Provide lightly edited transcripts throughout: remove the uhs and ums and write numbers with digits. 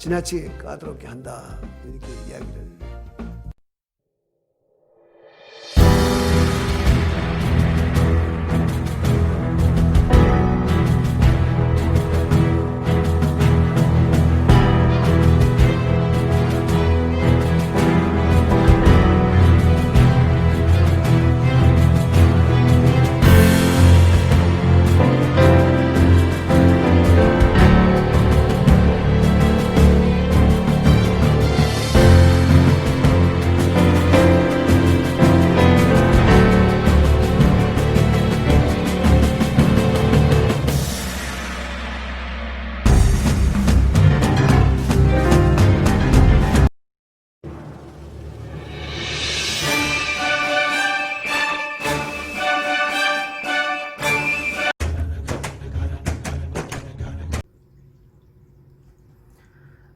지나치게 까다롭게 한다 이렇게 이야기를.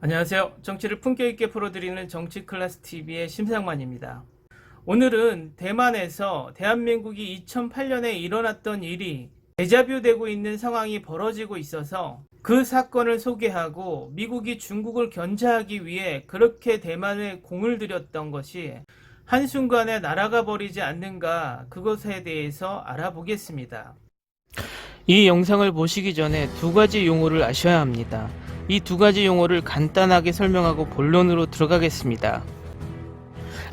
안녕하세요. 정치를 품격 있게 풀어드리는 정치클래스TV의 심상만입니다. 오늘은 대만에서 대한민국이 2008년에 일어났던 일이 데자뷰되고 있는 상황이 벌어지고 있어서 그 사건을 소개하고 미국이 중국을 견제하기 위해 그렇게 대만에 공을 들였던 것이 한순간에 날아가 버리지 않는가, 그것에 대해서 알아보겠습니다. 이 영상을 보시기 전에 두 가지 용어를 아셔야 합니다. 이 두 가지 용어를 간단하게 설명하고 본론으로 들어가겠습니다.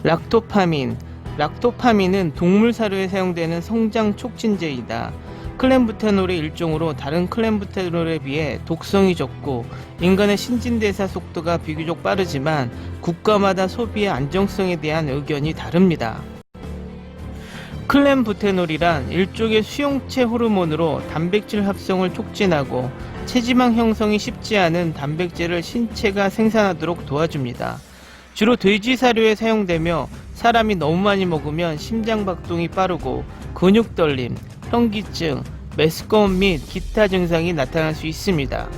락토파민. 락토파민은 동물 사료에 사용되는 성장 촉진제이다. 클렌부테놀의 일종으로 다른 클렌부테놀에 비해 독성이 적고 인간의 신진대사 속도가 비교적 빠르지만 국가마다 소비의 안정성에 대한 의견이 다릅니다. 클렌부테놀이란 일종의 수용체 호르몬으로 단백질 합성을 촉진하고 체지방 형성이 쉽지 않은 단백질을 신체가 생산하도록 도와줍니다. 주로 돼지 사료에 사용되며 사람이 너무 많이 먹으면 심장박동이 빠르고 근육떨림, 현기증, 메스꺼움 및 기타 증상이 나타날 수 있습니다.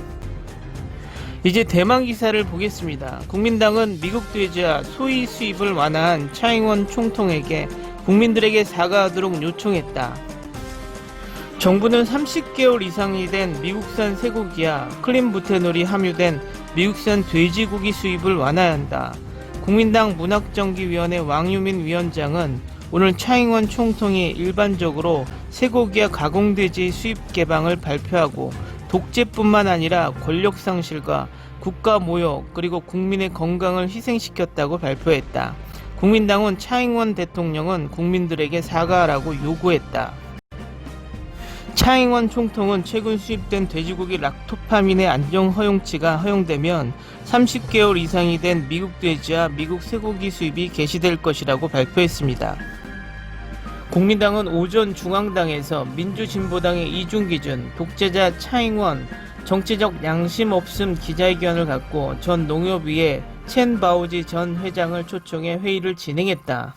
이제 대만 기사를 보겠습니다. 국민당은 미국 돼지와 소의 수입을 완화한 차잉원 총통에게 국민들에게 사과하도록 요청했다. 정부는 30개월 이상이 된 미국산 쇠고기와 클린부테놀이 함유된 미국산 돼지고기 수입을 완화해야 한다. 국민당 문학정기위원회 왕유민 위원장은 오늘 차잉원 총통이 일반적으로 쇠고기와 가공돼지 수입 개방을 발표하고 독재뿐만 아니라 권력 상실과 국가 모욕 그리고 국민의 건강을 희생시켰다고 발표했다. 국민당은 차잉원 대통령은 국민들에게 사과하라고 요구했다. 차잉원 총통은 최근 수입된 돼지고기 락토파민의 안정 허용치가 허용되면 30개월 이상이 된 미국 돼지와 미국 쇠고기 수입이 개시될 것이라고 발표했습니다. 국민당은 오전 중앙당에서 민주진보당의 이중기준, 독재자 차잉원, 정치적 양심 없음 기자회견을 갖고 전 농협위의 첸 바오지 전 회장을 초청해 회의를 진행했다.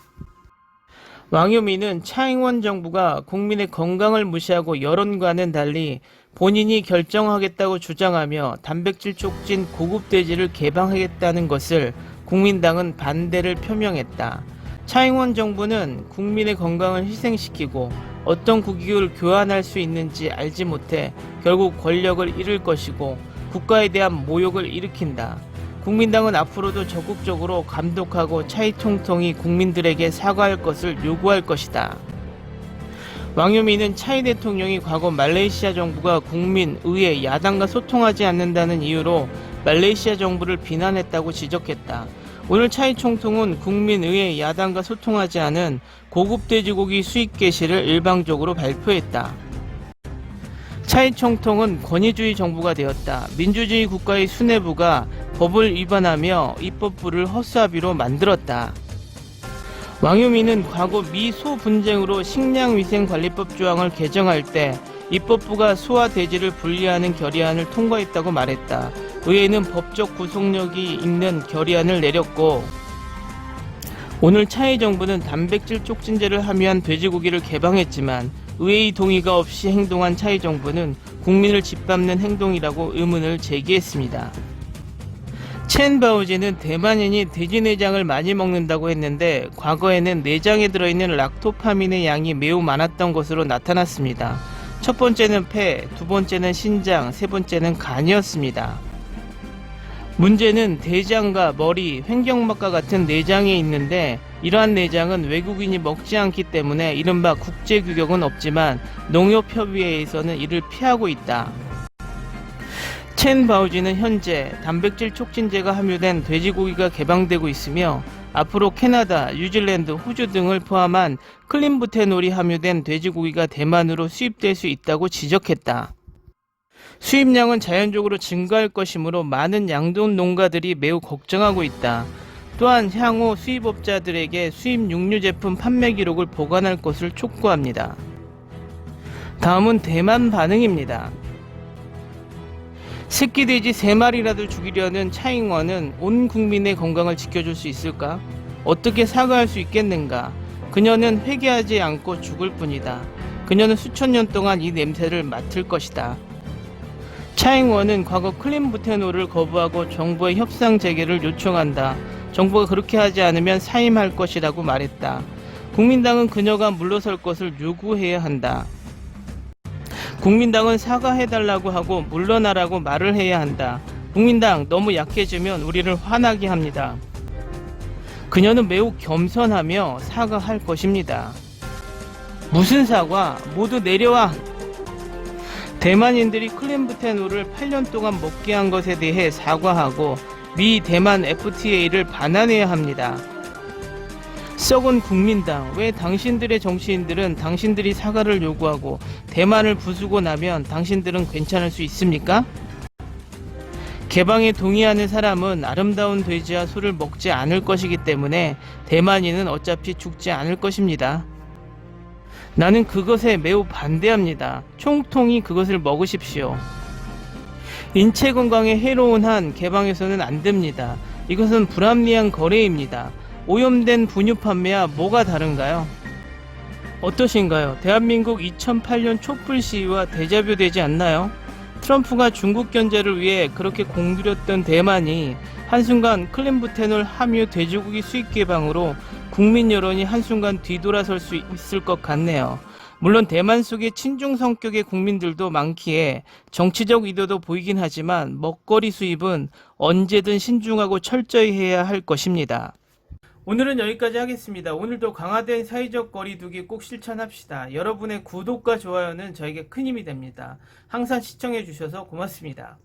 왕유민은 차잉원 정부가 국민의 건강을 무시하고 여론과는 달리 본인이 결정하겠다고 주장하며 단백질 촉진 고급 돼지를 개방하겠다는 것을 국민당은 반대를 표명했다. 차잉원 정부는 국민의 건강을 희생시키고 어떤 국익을 교환할 수 있는지 알지 못해 결국 권력을 잃을 것이고 국가에 대한 모욕을 일으킨다. 국민당은 앞으로도 적극적으로 감독하고 차이 총통이 국민들에게 사과할 것을 요구할 것이다. 왕유민은 차이 대통령이 과거 말레이시아 정부가 국민, 의회, 야당과 소통하지 않는다는 이유로 말레이시아 정부를 비난했다고 지적했다. 오늘 차이 총통은 국민, 의회, 야당과 소통하지 않은 고급 돼지고기 수입 개시를 일방적으로 발표했다. 차이 총통은 권위주의 정부가 되었다. 민주주의 국가의 수뇌부가 법을 위반하며 입법부를 허수아비로 만들었다. 왕유민은 과거 미 소 분쟁으로 식량위생관리법 조항을 개정할 때 입법부가 소와 돼지를 분리하는 결의안을 통과했다고 말했다. 의회는 법적 구속력이 있는 결의안을 내렸고 오늘 차이 정부는 단백질 촉진제를 함유한 돼지고기를 개방했지만 의회의 동의가 없이 행동한 차이 정부는 국민을 짓밟는 행동이라고 의문을 제기했습니다. 첸 바오지는 대만인이 돼지 내장을 많이 먹는다고 했는데 과거에는 내장에 들어있는 락토파민의 양이 매우 많았던 것으로 나타났습니다. 첫 번째는 폐, 두 번째는 신장, 세 번째는 간이었습니다. 문제는 대장과 머리, 횡격막과 같은 내장에 있는데 이러한 내장은 외국인이 먹지 않기 때문에 이른바 국제 규격은 없지만 농협협의회에서는 이를 피하고 있다. 첸 바오지는 현재 단백질 촉진제가 함유된 돼지고기가 개방되고 있으며 앞으로 캐나다, 뉴질랜드, 호주 등을 포함한 클린부테놀이 함유된 돼지고기가 대만으로 수입될 수 있다고 지적했다. 수입량은 자연적으로 증가할 것이므로 많은 양돈 농가들이 매우 걱정하고 있다. 또한 향후 수입업자들에게 수입 육류 제품 판매 기록을 보관할 것을 촉구합니다. 다음은 대만 반응입니다. 새끼 돼지 3마리라도 죽이려는 차잉원은 온 국민의 건강을 지켜줄 수 있을까? 어떻게 사과할 수 있겠는가? 그녀는 회개하지 않고 죽을 뿐이다. 그녀는 수천 년 동안 이 냄새를 맡을 것이다. 차잉원은 과거 클린부테놀을 거부하고 정부의 협상 재개를 요청한다. 정부가 그렇게 하지 않으면 사임할 것이라고 말했다. 국민당은 그녀가 물러설 것을 요구해야 한다. 국민당은 사과해달라고 하고 물러나라고 말을 해야 한다. 국민당 너무 약해지면 우리를 화나게 합니다. 그녀는 매우 겸손하며 사과할 것입니다. 무슨 사과? 모두 내려와! 대만인들이 클린부테놀을 8년 동안 먹게 한 것에 대해 사과하고 미 대만 FTA를 반환해야 합니다. 썩은 국민당, 왜 당신들의 정치인들은 당신들이 사과를 요구하고 대만을 부수고 나면 당신들은 괜찮을 수 있습니까? 개방에 동의하는 사람은 아름다운 돼지와 소를 먹지 않을 것이기 때문에 대만인은 어차피 죽지 않을 것입니다. 나는 그것에 매우 반대합니다. 총통이 그것을 먹으십시오. 인체 건강에 해로운 한 개방해서는 안 됩니다. 이것은 불합리한 거래입니다. 오염된 분유 판매와 뭐가 다른가요? 어떠신가요? 대한민국 2008년 촛불 시위와 데자뷰 되지 않나요? 트럼프가 중국 견제를 위해 그렇게 공들였던 대만이 한순간 클린부테놀 함유 돼지고기 수입 개방으로 국민 여론이 한순간 뒤돌아설 수 있을 것 같네요. 물론 대만 속에 친중 성격의 국민들도 많기에 정치적 의도도 보이긴 하지만 먹거리 수입은 언제든 신중하고 철저히 해야 할 것입니다. 오늘은 여기까지 하겠습니다. 오늘도 강화된 사회적 거리두기 꼭 실천합시다. 여러분의 구독과 좋아요는 저에게 큰 힘이 됩니다. 항상 시청해 주셔서 고맙습니다.